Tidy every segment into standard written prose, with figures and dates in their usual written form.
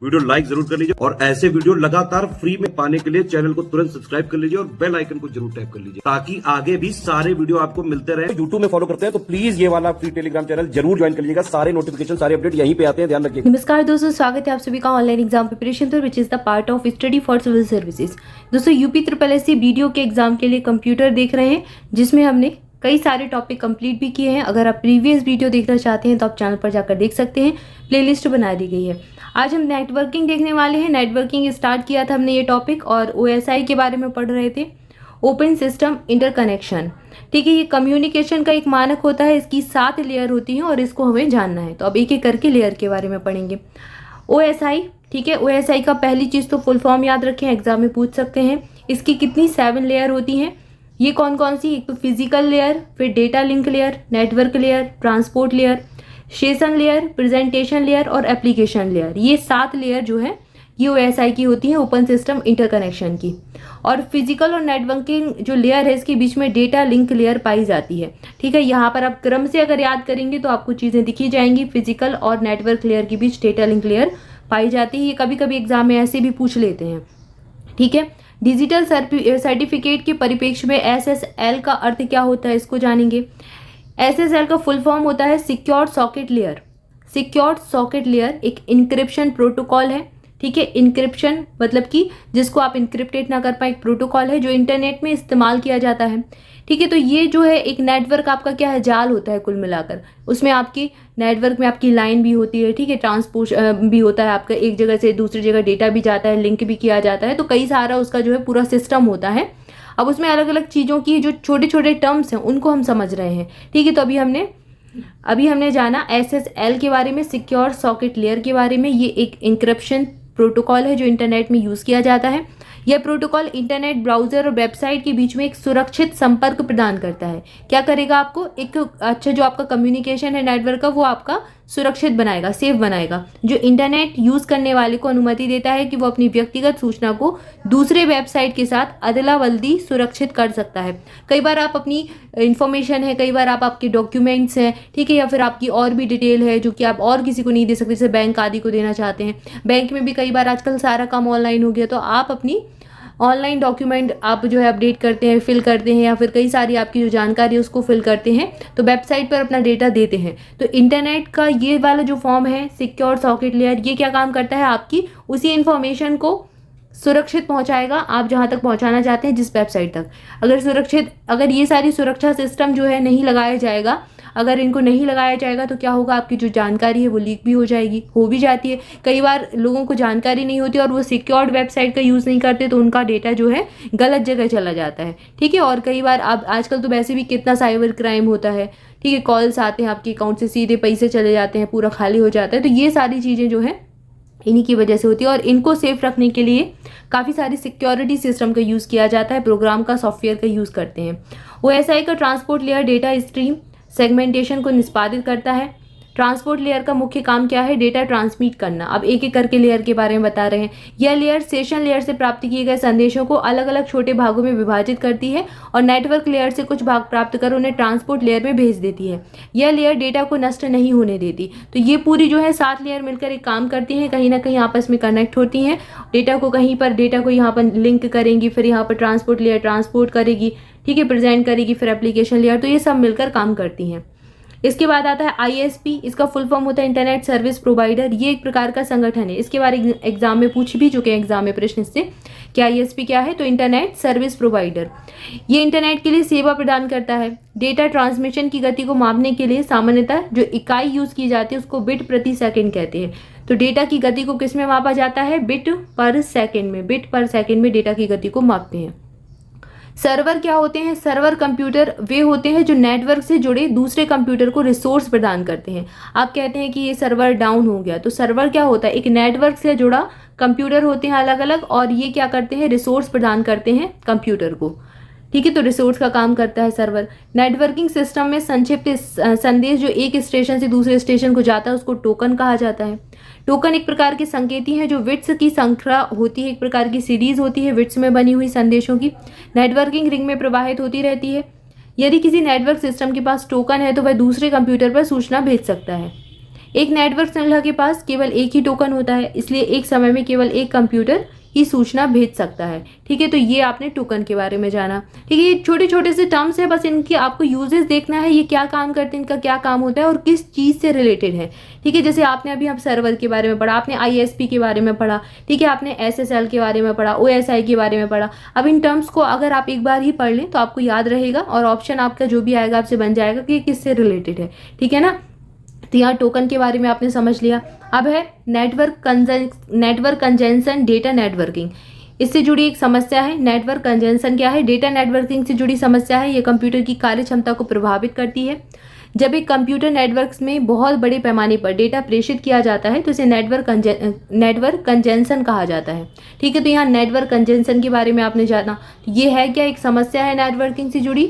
Video like जरूर कर लीजिए और ऐसे वीडियो लगातार फ्री में पाने के लिए चैनल को तुरंत सब्सक्राइब कर लीजिए और बेल आइकन को जरूर टैप कर लीजिए ताकि आगे भी सारे वीडियो आपको मिलते रहे। यूट्यूब में फॉलो करते हैं तो प्लीज ये वाला फ्री टेलीग्राम चैनल जरूर ज्वाइन कर लीजिएगा। सारे नोटिफिकेशन सारे अपडेट यहीं पे आते हैं, ध्यान रखिए। नमस्कार दोस्तों, स्वागत है आप सभी का ऑनलाइन एग्जाम प्रिपरेशन पर, which is the part of study for civil services. दोस्तों यूपी SSS वीडियो के एग्जाम के लिए कंप्यूटर देख रहे हैं, जिसमें हमने कई सारे टॉपिक कंप्लीट भी किए हैं। अगर आप प्रीवियस वीडियो देखना चाहते हैं तो आप चैनल पर जाकर देख सकते हैं, प्लेलिस्ट बना दी गई है। आज हम नेटवर्किंग देखने वाले हैं। नेटवर्किंग स्टार्ट किया था हमने ये टॉपिक और OSI के बारे में पढ़ रहे थे, ओपन सिस्टम इंटरकनेक्शन। ठीक है, ये कम्युनिकेशन का एक मानक होता है, इसकी 7 लेयर होती हैं और इसको हमें जानना है। तो अब एक एक करके लेयर के बारे में पढ़ेंगे। OSI, ठीक है, OSI का पहली चीज़ तो फुल फॉर्म याद रखें, एग्जाम में पूछ सकते हैं। इसकी कितनी 7 लेयर होती हैं, ये कौन कौन सी? एक तो फिजिकल लेयर, फिर data link layer, network layer, transport layer, session layer, presentation layer और एप्लीकेशन लेयर। ये 7 लेयर जो है ये OSI की होती है, ओपन सिस्टम इंटरकनेक्शन की। और फिजिकल और नेटवर्किंग जो लेयर है इसके बीच में डेटा लिंक लेयर पाई जाती है। ठीक है, यहाँ पर आप क्रम से अगर याद करेंगे तो आपको चीज़ें दिखी जाएंगी। फिजिकल और नेटवर्क लेयर के बीच डेटा लिंक लेयर पाई जाती है। ये कभी कभी एग्जाम में ऐसे भी पूछ लेते हैं। ठीक है, डिजिटल सर्टिफिकेट के परिप्रेक्ष्य में SSL का अर्थ क्या होता है, इसको जानेंगे। SSL का फुल फॉर्म होता है secured socket layer. Secured socket layer एक इंक्रिप्शन प्रोटोकॉल है। ठीक है, इंक्रिप्शन मतलब कि जिसको आप इंक्रिप्टेड ना कर पाए, एक प्रोटोकॉल है जो इंटरनेट में इस्तेमाल किया जाता है। ठीक है, तो ये जो है एक नेटवर्क आपका क्या है, जाल होता है कुल मिलाकर। उसमें आपकी नेटवर्क में आपकी लाइन भी होती है, ठीक है, ट्रांसपोर्ट भी होता है आपका, एक जगह से दूसरी जगह डेटा भी जाता है, लिंक भी किया जाता है। तो कई सारा उसका जो है पूरा सिस्टम होता है। अब उसमें अलग अलग चीज़ों की जो छोटे छोटे टर्म्स हैं उनको हम समझ रहे हैं। ठीक है, तो अभी हमने जाना SSL के बारे में, सिक्योर सॉकेट लेयर के बारे में। ये एक इंक्रिप्शन प्रोटोकॉल है जो इंटरनेट में यूज़ किया जाता है। यह प्रोटोकॉल इंटरनेट ब्राउजर और वेबसाइट के बीच में एक सुरक्षित संपर्क प्रदान करता है। क्या करेगा, आपको एक अच्छा जो आपका कम्युनिकेशन है नेटवर्क का वो आपका सुरक्षित बनाएगा, सेफ बनाएगा। जो इंटरनेट यूज़ करने वाले को अनुमति देता है कि वो अपनी व्यक्तिगत सूचना को दूसरे वेबसाइट के साथ अदला बदली सुरक्षित कर सकता है। कई बार आप अपनी इंफॉर्मेशन है, कई बार आप आपके डॉक्यूमेंट्स हैं, ठीक है, या फिर आपकी और भी डिटेल है जो कि आप और किसी को नहीं दे सकते, जैसे बैंक आदि को देना चाहते हैं। बैंक में भी कई बार आजकल सारा काम ऑनलाइन हो गया, तो आप अपनी ऑनलाइन डॉक्यूमेंट आप जो है अपडेट करते हैं, फिल करते हैं, या फिर कई सारी आपकी जो जानकारी है उसको फिल करते हैं, तो वेबसाइट पर अपना डेटा देते हैं। तो इंटरनेट का ये वाला जो फॉर्म है सिक्योर सॉकेट लेयर, ये क्या काम करता है, आपकी उसी इंफॉर्मेशन को सुरक्षित पहुंचाएगा आप जहां तक पहुंचाना चाहते हैं, जिस वेबसाइट तक। अगर ये सारी सुरक्षा सिस्टम जो है नहीं लगाया जाएगा, अगर इनको नहीं लगाया जाएगा तो क्या होगा, आपकी जो जानकारी है वो लीक भी हो जाएगी, हो भी जाती है। कई बार लोगों को जानकारी नहीं होती और वो सिक्योर्ड वेबसाइट का यूज़ नहीं करते, तो उनका डेटा जो है गलत जगह चला जाता है। ठीक है, और कई बार अब आजकल तो वैसे भी कितना साइबर क्राइम होता है। ठीक है, कॉल्स आते हैं, आपके अकाउंट से सीधे पैसे चले जाते हैं, पूरा खाली हो जाता है। तो ये सारी चीज़ें जो है इन्हीं की वजह से होती है और इनको सेफ रखने के लिए काफ़ी सारी सिक्योरिटी सिस्टम का यूज़ किया जाता है, प्रोग्राम का, सॉफ्टवेयर का यूज़ करते हैं। OSI का transport layer data stream segmentation को निष्पादित करता है। ट्रांसपोर्ट लेयर का मुख्य काम क्या है, डेटा ट्रांसमिट करना। अब एक एक करके लेयर के बारे में बता रहे हैं। यह लेयर सेशन लेयर से प्राप्त किए गए संदेशों को अलग अलग छोटे भागों में विभाजित करती है और नेटवर्क लेयर से कुछ भाग प्राप्त कर उन्हें ट्रांसपोर्ट लेयर में भेज देती है। यह लेयर डेटा को नष्ट नहीं होने देती। तो ये पूरी जो है 7 लेयर मिलकर एक काम करती हैं, कहीं ना कहीं आपस में कनेक्ट होती हैं। डेटा को यहाँ पर लिंक करेंगी, फिर यहाँ पर ट्रांसपोर्ट लेयर ट्रांसपोर्ट करेगी, ठीक है, प्रेजेंट करेगी, फिर एप्लीकेशन लेयर। तो ये सब मिलकर काम करती हैं। इसके बाद आता है ISP, इसका फुल फॉर्म होता है इंटरनेट सर्विस प्रोवाइडर। ये एक प्रकार का संगठन है, इसके बारे में एग्जाम में पूछ भी चुके हैं, एग्जाम में प्रश्न इससे कि ISP क्या है, तो इंटरनेट सर्विस प्रोवाइडर। ये इंटरनेट के लिए सेवा प्रदान करता है। डेटा ट्रांसमिशन की गति को मापने के लिए सामान्यतः जो इकाई यूज की जाती है उसको बिट प्रति सेकेंड कहते हैं। तो डेटा की गति को किस में मापा जाता है, बिट पर सेकेंड में। बिट पर सेकेंड में डेटा की गति को मापते हैं। सर्वर क्या होते हैं, सर्वर कंप्यूटर वे होते हैं जो नेटवर्क से जुड़े दूसरे कंप्यूटर को रिसोर्स प्रदान करते हैं। आप कहते हैं कि ये सर्वर डाउन हो गया, तो सर्वर क्या होता है, एक नेटवर्क से जुड़ा कंप्यूटर होते हैं अलग अलग, और ये क्या करते हैं, रिसोर्स प्रदान करते हैं कंप्यूटर को। ठीक है, तो रिसोर्स का काम करता है सर्वर। नेटवर्किंग सिस्टम में संक्षिप्त संदेश जो एक स्टेशन से दूसरे स्टेशन को जाता है उसको टोकन कहा जाता है। टोकन एक प्रकार के संकेती हैं जो बिट्स की संख्या होती है, एक प्रकार की सीरीज होती है बिट्स में बनी हुई संदेशों की, नेटवर्किंग रिंग में प्रवाहित होती रहती है। यदि किसी नेटवर्क सिस्टम के पास टोकन है तो वह दूसरे कंप्यूटर पर सूचना भेज सकता है। एक नेटवर्क संलग्न के पास केवल एक ही टोकन होता है, इसलिए एक समय में केवल एक कंप्यूटर ही सूचना भेज सकता है। ठीक है, तो ये आपने टोकन के बारे में जाना। ठीक है, ये छोटे छोटे से टर्म्स है, बस इनकी आपको यूजेस देखना है, ये क्या काम करते हैं, इनका क्या काम होता है और किस चीज़ से रिलेटेड है। ठीक है, जैसे आपने अभी हम सर्वर के बारे में पढ़ा, आपने ISP के बारे में पढ़ा, ठीक है, आपने SSL के बारे में पढ़ा, OSI के बारे में पढ़ा। अब इन टर्म्स को अगर आप एक बार ही पढ़ लें तो आपको याद रहेगा और ऑप्शन आपका जो भी आएगा आपसे बन जाएगा कि किससे रिलेटेड है। ठीक है ना, तो यहाँ टोकन के बारे में आपने समझ लिया। अब है नेटवर्क कंजेंशन डेटा नेटवर्किंग। इससे जुड़ी एक समस्या है। नेटवर्क कंजेंशन क्या है? डेटा नेटवर्किंग से जुड़ी समस्या है। ये कंप्यूटर की कार्य क्षमता को प्रभावित करती है। जब एक कंप्यूटर नेटवर्क्स में बहुत बड़े पैमाने पर डेटा प्रेषित किया जाता है तो इसे नेटवर्क कंजेंशन कहा जाता है। ठीक है, तो यहाँ नेटवर्क कंजेंशन के बारे में आपने जाना। ये है क्या? एक समस्या है नेटवर्किंग से जुड़ी,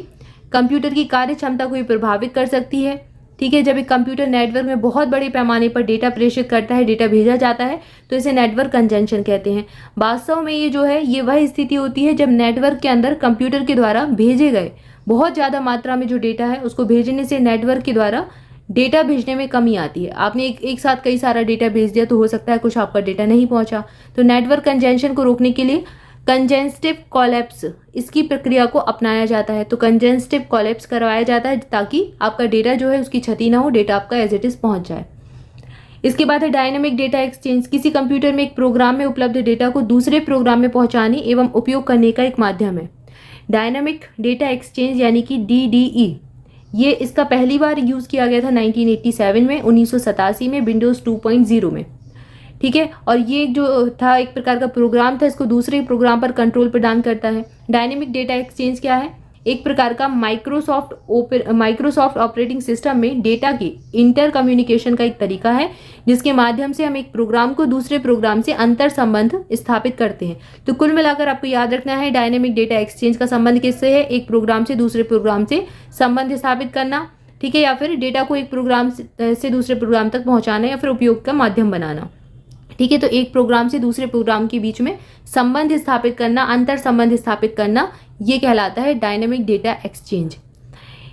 कंप्यूटर की कार्य क्षमता को भी प्रभावित कर सकती है। ठीक है, जब एक कंप्यूटर नेटवर्क में बहुत बड़े पैमाने पर डेटा प्रेषित करता है, डेटा भेजा जाता है, तो इसे नेटवर्क कंजेंशन कहते हैं। वास्तव में ये जो है ये वह स्थिति होती है जब नेटवर्क के अंदर कंप्यूटर के द्वारा भेजे गए बहुत ज़्यादा मात्रा में जो डेटा है उसको भेजने से नेटवर्क के द्वारा डेटा भेजने में कमी आती है। आपने एक साथ कई सारा डेटा भेज दिया तो हो सकता है कुछ आपका डेटा नहीं पहुंचा। तो नेटवर्क कंजेंशन को रोकने के लिए कंजेस्टिव कोलैप्स इसकी प्रक्रिया को अपनाया जाता है। तो कंजेस्टिव कोलैप्स करवाया जाता है ताकि आपका डेटा जो है उसकी क्षति ना हो, डेटा आपका एज इट इज पहुंच जाए। इसके बाद है डायनेमिक डेटा एक्सचेंज। किसी कंप्यूटर में एक प्रोग्राम में उपलब्ध डेटा को दूसरे प्रोग्राम में पहुंचाने एवं उपयोग करने का एक माध्यम है। डायनेमिक डेटा एक्सचेंज यानी कि DDE, ये इसका पहली बार यूज़ किया गया था 1987 में, 1987 में विंडोज़ 2.0 में। ठीक है, और ये जो था एक प्रकार का प्रोग्राम था, इसको दूसरे प्रोग्राम पर कंट्रोल प्रदान करता है। डायनेमिक डेटा एक्सचेंज क्या है? एक प्रकार का माइक्रोसॉफ्ट ऑपरेटिंग सिस्टम में डेटा की इंटर कम्युनिकेशन का एक तरीका है जिसके माध्यम से हम एक प्रोग्राम को दूसरे प्रोग्राम से अंतर संबंध स्थापित करते हैं। तो कुल मिलाकर आपको याद रखना है डायनेमिक डेटा एक्सचेंज का संबंध किससे है? एक प्रोग्राम से दूसरे प्रोग्राम से संबंध स्थापित करना, ठीक है, या फिर डेटा को एक प्रोग्राम से दूसरे प्रोग्राम तक पहुंचाना या फिर उपयोग का माध्यम बनाना। ठीक है, तो एक प्रोग्राम से दूसरे प्रोग्राम के बीच में संबंध स्थापित करना, अंतर संबंध स्थापित करना, ये कहलाता है डायनेमिक डेटा एक्सचेंज।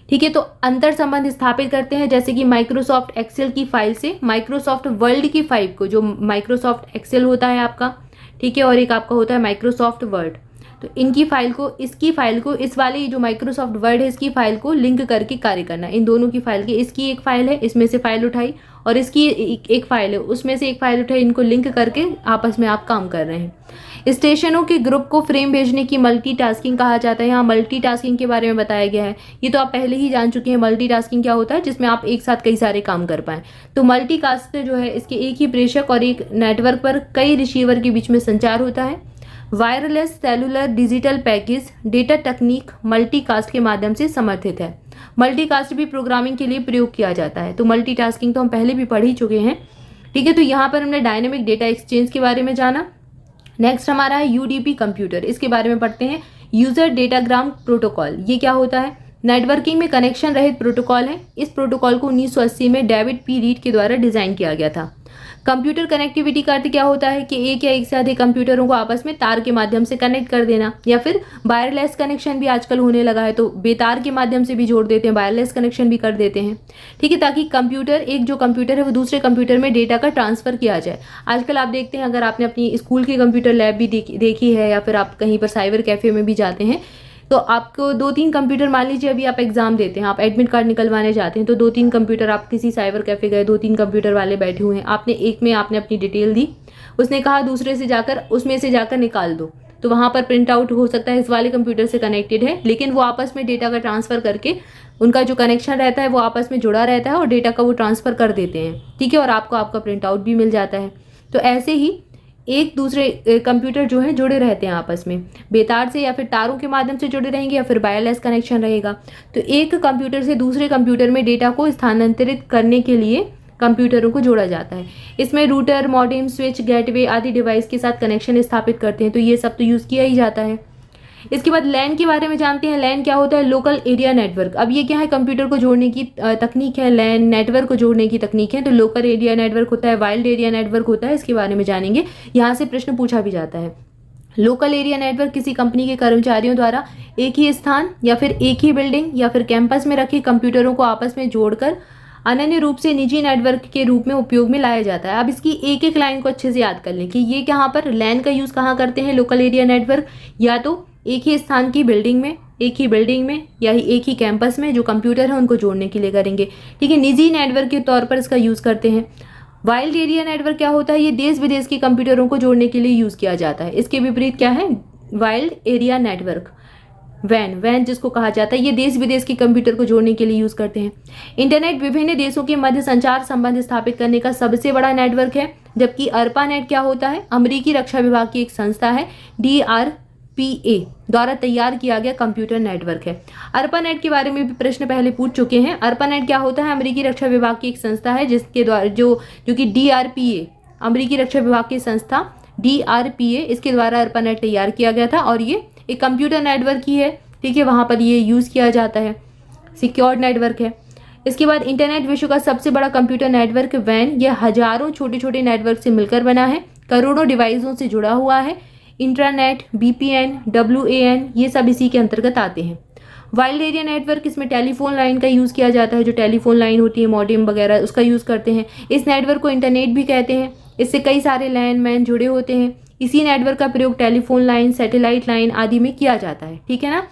ठीक है, तो अंतर संबंध स्थापित करते हैं जैसे कि माइक्रोसॉफ्ट एक्सेल की फाइल से माइक्रोसॉफ्ट वर्ड की फाइल को, जो माइक्रोसॉफ्ट एक्सेल होता है आपका, ठीक है, और एक आपका होता है माइक्रोसॉफ्ट वर्ड। तो इनकी फाइल को, इसकी फाइल को, इस वाली जो माइक्रोसॉफ्ट वर्ड है इसकी फाइल को लिंक करके कार्य करना। इन दोनों की फाइल के, इसकी एक फाइल है, इसमें से फाइल उठाई, और इसकी एक फाइल है, उसमें से एक फाइल उठाई, इनको लिंक करके आपस में आप काम कर रहे हैं। स्टेशनों के ग्रुप को फ्रेम भेजने की मल्टीटास्किंग कहा जाता है। यहाँ मल्टीटास्किंग के बारे में बताया गया है। ये तो आप पहले ही जान चुके हैं मल्टीटास्किंग क्या होता है, जिसमें आप एक साथ कई सारे काम कर पाएं। तो मल्टीकास्ट जो है इसके एक ही प्रेषक और एक नेटवर्क पर कई रिसीवर के बीच में संचार होता है। Wireless cellular digital package data तकनीक मल्टीकास्ट के माध्यम से समर्थित है। मल्टीकास्ट भी प्रोग्रामिंग के लिए प्रयोग किया जाता है। तो मल्टीटास्किंग तो हम पहले भी पढ़ ही चुके हैं। ठीक है, तो यहाँ पर हमने डायनेमिक डेटा एक्सचेंज के बारे में जाना। नेक्स्ट हमारा है UDP कंप्यूटर, इसके बारे में पढ़ते हैं। यूजर डेटाग्राम प्रोटोकॉल, ये क्या होता है? नेटवर्किंग में कनेक्शन रहित प्रोटोकॉल है। इस प्रोटोकॉल को 1980 में डेविड P. रीड के द्वारा डिजाइन किया गया था। कंप्यूटर कनेक्टिविटी का अर्थ क्या होता है कि एक या एक से अधिक कंप्यूटरों को आपस में तार के माध्यम से कनेक्ट कर देना, या फिर वायरलेस कनेक्शन भी आजकल होने लगा है, तो बेतार के माध्यम से भी जोड़ देते हैं, वायरलेस कनेक्शन भी कर देते हैं। ठीक है, ताकि कंप्यूटर, एक जो कंप्यूटर है वो दूसरे कंप्यूटर में डेटा का ट्रांसफर किया जाए। आजकल आप देखते हैं, अगर आपने अपनी स्कूल की कंप्यूटर लैब भी देखी है या फिर आप कहीं पर साइबर कैफे में भी जाते हैं, तो आपको 2-3 कंप्यूटर, मान लीजिए अभी आप एग्जाम देते हैं, आप एडमिट कार्ड निकलवाने जाते हैं, तो 2-3 कंप्यूटर, आप किसी साइबर कैफे गए, 2-3 कंप्यूटर वाले बैठे हुए हैं, आपने एक में आपने अपनी डिटेल दी, उसने कहा दूसरे से जाकर उसमें से जाकर निकाल दो, तो वहाँ पर प्रिंट आउट हो सकता है इस वाले कंप्यूटर से कनेक्टेड है, लेकिन वो आपस में डेटा का ट्रांसफर करके, उनका जो कनेक्शन रहता है वो आपस में जुड़ा रहता है और डेटा का वो ट्रांसफर कर देते हैं। ठीक है, और आपको आपका प्रिंट आउट भी मिल जाता है। तो ऐसे ही एक दूसरे कंप्यूटर जो है जुड़े रहते हैं आपस में, बेतार से या फिर तारों के माध्यम से जुड़े रहेंगे या फिर वायरलेस कनेक्शन रहेगा। तो एक कंप्यूटर से दूसरे कंप्यूटर में डेटा को स्थानांतरित करने के लिए कंप्यूटरों को जोड़ा जाता है। इसमें रूटर, मॉडेम, स्विच, गेटवे आदि डिवाइस के साथ कनेक्शन स्थापित करते हैं। तो ये सब तो यूज़ किया ही जाता है। इसके बाद लैन के बारे में जानते हैं। लैन क्या होता है? Local area network. अब ये क्या है? कंप्यूटर को जोड़ने की तकनीक है। लैन नेटवर्क को जोड़ने की तकनीक है। तो लोकल एरिया नेटवर्क होता है, वाइल्ड एरिया नेटवर्क होता है, इसके बारे में जानेंगे। यहाँ से प्रश्न पूछा भी जाता है। लोकल एरिया नेटवर्क किसी कंपनी के कर्मचारियों द्वारा एक ही स्थान या फिर एक ही बिल्डिंग या फिर कैंपस में रखे कंप्यूटरों को आपस में जोड़कर अनन्य रूप से निजी नेटवर्क के रूप में उपयोग में लाया जाता है। अब इसकी एक एक लाइन को अच्छे से याद कर लें कि ये कहाँ पर लैन का यूज़ कहाँ करते हैं लोकल एरिया नेटवर्क, या तो एक ही स्थान की बिल्डिंग में, एक ही बिल्डिंग में या एक ही कैंपस में जो कंप्यूटर है उनको जोड़ने के लिए करेंगे। ठीक है, निजी नेटवर्क के तौर पर इसका यूज़ करते हैं। वाइल्ड एरिया नेटवर्क क्या होता है, ये देश विदेश के कंप्यूटरों को जोड़ने के लिए यूज़ किया जाता है। इसके विपरीत क्या है, वाइल्ड एरिया नेटवर्क, वैन जिसको कहा जाता है, ये देश विदेश के कंप्यूटर को जोड़ने के लिए यूज़ करते हैं। इंटरनेट विभिन्न देशों के मध्य संचार संबंध स्थापित करने का सबसे बड़ा नेटवर्क है, जबकि अर्पानेट क्या होता है, अमेरिकी रक्षा विभाग की एक संस्था है, DRPA द्वारा तैयार किया गया कंप्यूटर नेटवर्क है। अर्पानेट के बारे में भी प्रश्न पहले पूछ चुके हैं। अर्पानेट क्या होता है, अमेरिकी रक्षा विभाग की एक संस्था है जिसके द्वारा जो कि DRPA, अमेरिकी रक्षा विभाग की संस्था DRPA, इसके द्वारा अर्पानेट तैयार किया गया था और ये एक कंप्यूटर नेटवर्क ही है। ठीक है, वहाँ पर ये यूज़ किया जाता है, सिक्योर्ड नेटवर्क है। इसके बाद इंटरनेट विश्व का सबसे बड़ा कंप्यूटर नेटवर्क वैन, यह हजारों छोटे छोटे नेटवर्क से मिलकर बना है, करोड़ों डिवाइसों से जुड़ा हुआ है। इंट्रानेट, VPN, WAN ये सब इसी के अंतर्गत आते हैं। वाइल्ड एरिया नेटवर्क, इसमें टेलीफोन लाइन का यूज़ किया जाता है, जो टेलीफोन लाइन होती है मॉडेम वगैरह उसका यूज़ करते हैं। इस नेटवर्क को इंटरनेट भी कहते हैं। इससे कई सारे लैंडमैन जुड़े होते हैं। इसी नेटवर्क का प्रयोग टेलीफोन लाइन, सैटेलाइट लाइन आदि में किया जाता है। ठीक है ना।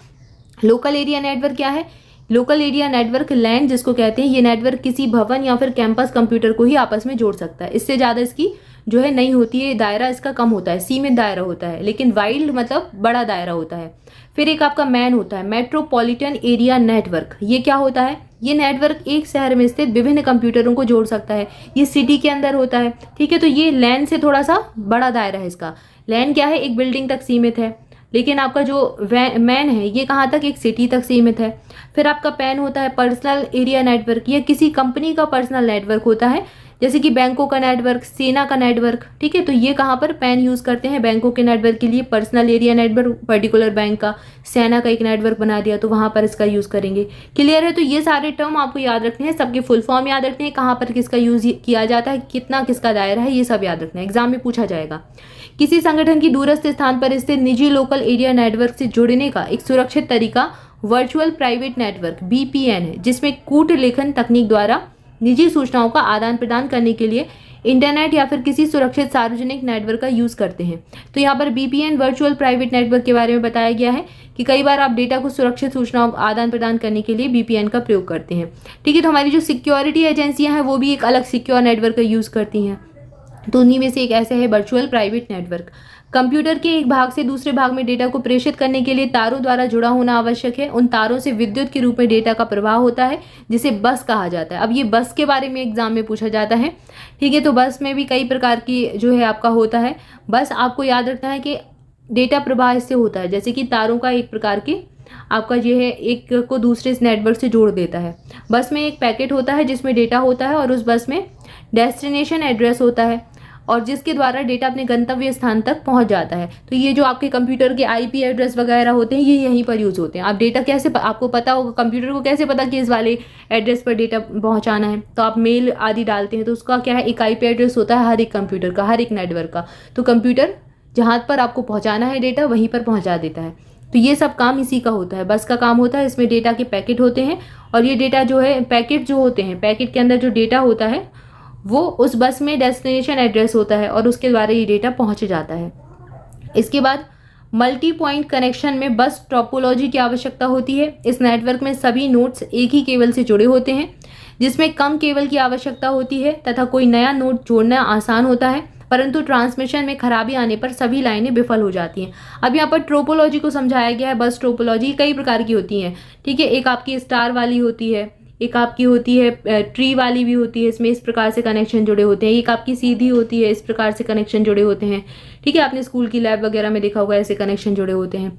लोकल एरिया नेटवर्क क्या है, लोकल एरिया नेटवर्क लैन जिसको कहते हैं, ये नेटवर्क किसी भवन या फिर कैंपस कंप्यूटर को ही आपस में जोड़ सकता है। इससे ज़्यादा इसकी जो है नहीं होती है, दायरा इसका कम होता है, सीमित दायरा होता है, लेकिन वाइल्ड मतलब बड़ा दायरा होता है। फिर एक आपका मैन होता है, मेट्रोपॉलिटन एरिया नेटवर्क। ये क्या होता है, ये नेटवर्क एक शहर में स्थित विभिन्न कंप्यूटरों को जोड़ सकता है। ये सिटी के अंदर होता है। ठीक है, तो ये लैन से थोड़ा सा बड़ा दायरा है इसका। लैन क्या है, एक बिल्डिंग तक सीमित है, लेकिन आपका जो मैन है ये कहाँ तक, एक सिटी तक सीमित है। फिर आपका पैन होता है, पर्सनल एरिया नेटवर्क। ये किसी कंपनी का पर्सनल नेटवर्क होता है, जैसे कि बैंकों का नेटवर्क, सेना का नेटवर्क। ठीक है, तो ये कहाँ पर पैन यूज़ करते हैं, बैंकों के नेटवर्क के लिए। Personal area network particular bank का, सेना का एक नेटवर्क बना दिया तो वहाँ पर इसका यूज़ करेंगे। क्लियर है। तो ये सारे टर्म आपको याद रखने हैं, सबके फुल फॉर्म याद रखने हैं, कहाँ पर किसका यूज़ किया जाता है, कितना किसका दायरा है, ये सब याद रखना है, एग्जाम में पूछा जाएगा। किसी संगठन की दूरस्थ स्थान पर स्थित निजी लोकल एरिया नेटवर्क से जुड़ने का एक सुरक्षित तरीका वर्चुअल प्राइवेट नेटवर्क VPN है, जिसमें कूट लेखन तकनीक द्वारा निजी सूचनाओं का आदान प्रदान करने के लिए इंटरनेट या फिर किसी सुरक्षित सार्वजनिक नेटवर्क का यूज़ करते हैं। तो यहाँ पर VPN वर्चुअल प्राइवेट नेटवर्क के बारे में बताया गया है कि कई बार आप डेटा को सुरक्षित सूचनाओं का आदान प्रदान करने के लिए VPN का प्रयोग करते हैं। ठीक है, तो हमारी जो सिक्योरिटी एजेंसियाँ हैं वो भी एक अलग सिक्योर नेटवर्क का यूज़ करती हैं। तो उन्हीं में से एक ऐसे है वर्चुअल प्राइवेट नेटवर्क। कंप्यूटर के एक भाग से दूसरे भाग में डेटा को प्रेषित करने के लिए तारों द्वारा जुड़ा होना आवश्यक है। उन तारों से विद्युत के रूप में डेटा का प्रवाह होता है, जिसे बस कहा जाता है। अब ये बस के बारे में एग्जाम में पूछा जाता है। ठीक है, तो बस में भी कई प्रकार की जो है आपका होता है। बस आपको याद रखना है कि डेटा प्रवाह इससे होता है, जैसे कि तारों का एक प्रकार की आपका जो है एक को दूसरे नेटवर्क से जोड़ देता है। बस में एक पैकेट होता है जिसमें डेटा होता है और उस बस में डेस्टिनेशन एड्रेस होता है और जिसके द्वारा डेटा अपने गंतव्य स्थान तक पहुंच जाता है। तो ये जो आपके कंप्यूटर के IP एड्रेस वगैरह होते हैं ये यहीं पर यूज़ होते हैं। आप डेटा कैसे, आपको पता होगा कंप्यूटर को कैसे पता कि इस वाले एड्रेस पर डेटा पहुंचाना है, तो आप मेल आदि डालते हैं तो उसका क्या है, एक IP एड्रेस होता है हर एक कंप्यूटर का, हर एक नेटवर्क का। तो कंप्यूटर जहाँ पर आपको पहुँचाना है डेटा वहीं पर पहुँचा देता है। तो ये सब काम इसी का होता है, बस का काम होता है। इसमें डेटा के पैकेट होते हैं और ये डेटा जो है पैकेट जो होते हैं, पैकेट के अंदर जो डेटा होता है वो उस बस में डेस्टिनेशन एड्रेस होता है और उसके द्वारा ये डेटा पहुंच जाता है। इसके बाद मल्टी पॉइंट कनेक्शन में बस टोपोलॉजी की आवश्यकता होती है। इस नेटवर्क में सभी नोड्स एक ही केबल से जुड़े होते हैं, जिसमें कम केबल की आवश्यकता होती है तथा कोई नया नोड जोड़ना आसान होता है, परंतु ट्रांसमिशन में खराबी आने पर सभी लाइनें विफल हो जाती हैं। अब यहाँ पर ट्रोपोलॉजी को समझाया गया है। बस ट्रोपोलॉजी कई प्रकार की होती हैं। ठीक है, एक आपकी स्टार वाली होती है, एक आपकी होती है ट्री वाली भी होती है, इसमें इस प्रकार से कनेक्शन जुड़े होते हैं। एक आपकी सीधी होती है, इस प्रकार से कनेक्शन जुड़े होते हैं। ठीक है, आपने स्कूल की लैब वगैरह में देखा होगा ऐसे कनेक्शन जुड़े होते हैं।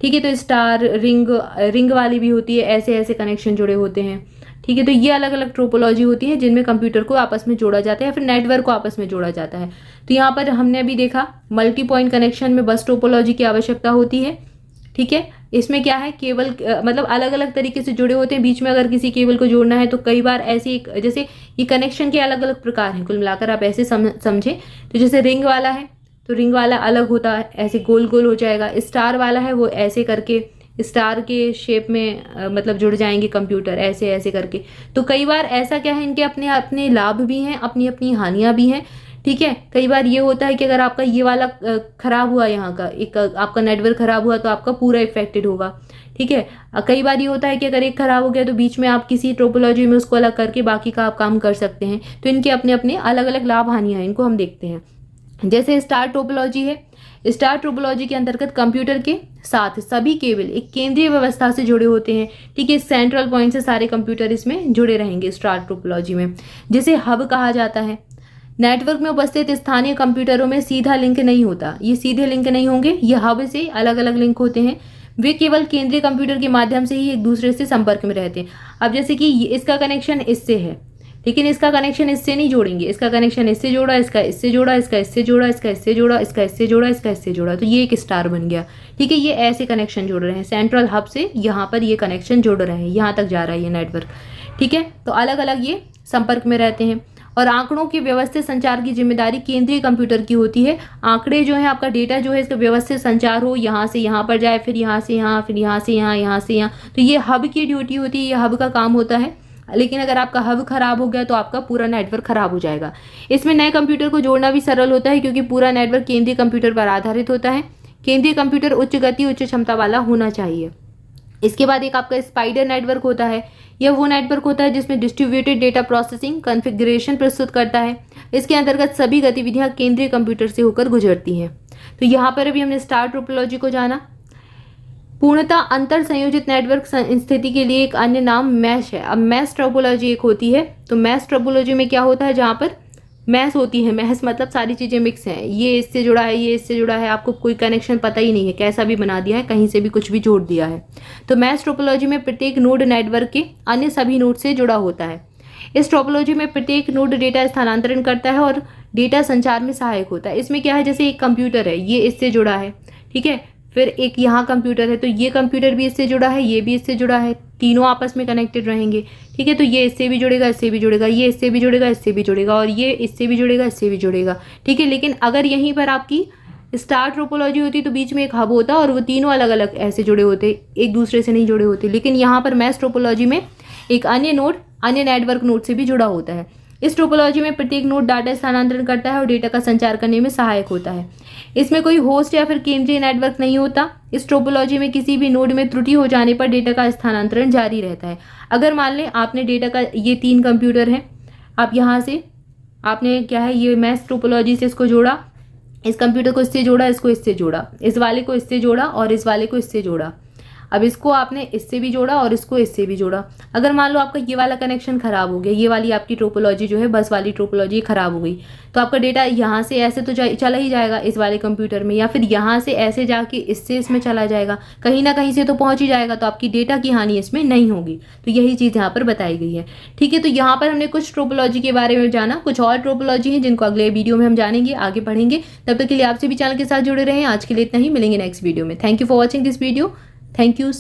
ठीक है, तो स्टार रिंग वाली भी होती है, ऐसे ऐसे कनेक्शन जुड़े होते हैं। ठीक है, तो ये अलग अलग ट्रोपोलॉजी होती है जिनमें कंप्यूटर को आपस में जोड़ा जाता है या फिर नेटवर्क को आपस में जोड़ा जाता है। तो यहाँ पर हमने अभी देखा मल्टी पॉइंट कनेक्शन में बस ट्रोपोलॉजी की आवश्यकता होती है। ठीक है, इसमें क्या है, केबल मतलब अलग अलग तरीके से जुड़े होते हैं। बीच में अगर किसी केबल को जोड़ना है तो कई बार ऐसे जैसे ये कनेक्शन के अलग अलग प्रकार हैं, कुल मिलाकर आप ऐसे समझे। तो जैसे रिंग वाला है तो रिंग वाला अलग होता है, ऐसे गोल गोल हो जाएगा। स्टार वाला है वो ऐसे करके स्टार के शेप में मतलब जुड़ जाएंगे कंप्यूटर, ऐसे ऐसे करके। तो कई बार ऐसा क्या है, इनके अपने अपने लाभ भी हैं, अपनी अपनी हानियां भी हैं, ठीक है। कई बार ये होता है कि अगर आपका ये वाला खराब हुआ, यहाँ का एक आपका नेटवर्क खराब हुआ तो आपका पूरा इफेक्टेड होगा, ठीक है। कई बार ये होता है कि अगर एक खराब हो गया तो बीच में आप किसी टोपोलॉजी में उसको अलग करके बाकी का आप काम कर सकते हैं। तो इनके अपने अपने अलग अलग लाभ हानियां हैं, इनको हम देखते हैं। जैसे स्टार टोपोलॉजी है, स्टार टोपोलॉजी के अंतर्गत कंप्यूटर के साथ सभी केबल एक केंद्रीय व्यवस्था से जुड़े होते हैं, ठीक है। सेंट्रल पॉइंट से सारे कंप्यूटर इसमें जुड़े रहेंगे स्टार टोपोलॉजी में, जिसे हब कहा जाता है। नेटवर्क में उपस्थित स्थानीय कंप्यूटरों में सीधा लिंक नहीं होता, ये सीधे लिंक नहीं होंगे, ये हब से अलग अलग लिंक होते हैं। वे केवल केंद्रीय कंप्यूटर के माध्यम से ही एक दूसरे से संपर्क में रहते हैं। अब जैसे कि इसका कनेक्शन इससे है, लेकिन इसका कनेक्शन इससे नहीं जोड़ेंगे, इसका कनेक्शन इससे जोड़ा, इसका इससे जोड़ा, इसका इससे जोड़ा, इसका इससे जोड़ा, इसका इससे जोड़ा, इसका इससे जोड़ा, तो ये एक स्टार बन गया, ठीक है। ये ऐसे कनेक्शन जोड़ रहे हैं, सेंट्रल हब से यहाँ पर ये कनेक्शन जोड़ रहे हैं, यहाँ तक जा रहा है ये नेटवर्क, ठीक है। तो अलग अलग ये संपर्क में रहते हैं। और आंकड़ों के व्यवस्थित संचार की जिम्मेदारी केंद्रीय कंप्यूटर की होती है। आंकड़े जो है, आपका डेटा जो है, इसका व्यवस्थित संचार हो, यहाँ से यहाँ पर जाए, फिर यहाँ से यहाँ, फिर यहाँ से यहाँ, यहाँ से यहाँ, तो ये हब की ड्यूटी होती है, ये हब का काम होता है। लेकिन अगर आपका हब खराब हो गया तो आपका पूरा नेटवर्क खराब हो जाएगा। इसमें नए कंप्यूटर को जोड़ना भी सरल होता है, क्योंकि पूरा नेटवर्क केंद्रीय कंप्यूटर पर आधारित होता है। केंद्रीय कंप्यूटर उच्च गति उच्च क्षमता वाला होना चाहिए। इसके बाद एक आपका स्पाइडर नेटवर्क होता है। यह वो नेटवर्क होता है जिसमें डिस्ट्रीब्यूटेड डेटा प्रोसेसिंग कॉन्फ़िगरेशन प्रस्तुत करता है। इसके अंतर्गत सभी गतिविधियां केंद्रीय कंप्यूटर से होकर गुजरती हैं। तो यहाँ पर अभी हमने स्टार टोपोलॉजी को जाना। पूर्णतः अंतर संयोजित नेटवर्क स्थिति के लिए एक अन्य नाम मैश है। अब मैश टोपोलॉजी एक होती है, तो मैश टोपोलॉजी में क्या होता है, जहाँ पर मैश होती है, मैश मतलब सारी चीज़ें मिक्स हैं, ये इससे जुड़ा है, ये इससे जुड़ा है, आपको कोई कनेक्शन पता ही नहीं है, कैसा भी बना दिया है, कहीं से भी कुछ भी जोड़ दिया है। तो मैश टोपोलॉजी में प्रत्येक नोड नेटवर्क के अन्य सभी नोड से जुड़ा होता है। इस टोपोलॉजी में प्रत्येक नोड डेटा स्थानांतरण करता है और डेटा संचार में सहायक होता है। इसमें क्या है, जैसे एक कंप्यूटर है, ये इससे जुड़ा है, ठीक है, फिर एक यहाँ कंप्यूटर है, तो ये कंप्यूटर भी इससे जुड़ा है, ये भी इससे जुड़ा है, तीनों आपस में कनेक्टेड रहेंगे, ठीक है। तो ये इससे भी जुड़ेगा, इससे भी जुड़ेगा, ये इससे भी जुड़ेगा, इससे भी जुड़ेगा, और ये इससे भी जुड़ेगा, इससे भी जुड़ेगा, ठीक है। लेकिन अगर यहीं पर आपकी स्टार टोपोलॉजी होती तो बीच में एक हब होता और वो तीनों अलग अलग ऐसे जुड़े होते, एक दूसरे से नहीं जुड़े होते। लेकिन यहाँ पर मैश टोपोलॉजी में एक अन्य नोड अन्य नेटवर्क नोड से भी जुड़ा होता है। इस टोपोलॉजी में प्रत्येक नोड डाटा स्थानांतरण करता है और डेटा का संचार करने में सहायक होता है। इसमें कोई होस्ट या फिर केंद्रीय नेटवर्क नहीं होता। इस टोपोलॉजी में किसी भी नोड में त्रुटि हो जाने पर डेटा का स्थानांतरण जारी रहता है। अगर मान लें आपने डेटा का, ये 3 कंप्यूटर हैं, आप यहाँ से आपने क्या है, ये मैश टोपोलॉजी से इसको जोड़ा, इस कंप्यूटर को इससे जोड़ा, इसको इससे जोड़ा, इस वाले को इससे जोड़ा और इस वाले को इससे जोड़ा। अब इसको आपने इससे भी जोड़ा और इसको इससे भी जोड़ा। अगर मान लो आपका ये वाला कनेक्शन खराब हो गया, ये वाली आपकी टोपोलॉजी जो है, बस वाली टोपोलॉजी खराब हो गई, तो आपका डेटा यहाँ से ऐसे तो चला ही जाएगा इस वाले कंप्यूटर में, या फिर यहाँ से ऐसे जाके इससे इसमें चला जाएगा, कहीं ना कहीं से तो पहुँच ही जाएगा, तो आपकी डेटा की हानि इसमें नहीं होगी। तो यही चीज़ यहाँ पर बताई गई है, ठीक है। तो यहाँ पर हमने कुछ टोपोलॉजी के बारे में जाना, कुछ और टोपोलॉजी हैं जिनको अगले वीडियो में हम जानेंगे, आगे पढ़ेंगे। तब तक के लिए आपसे भी चैनल के साथ जुड़े रहें। आज के लिए इतना ही, मिलेंगे नेक्स्ट वीडियो में। Thank you for watching this video. Thank you.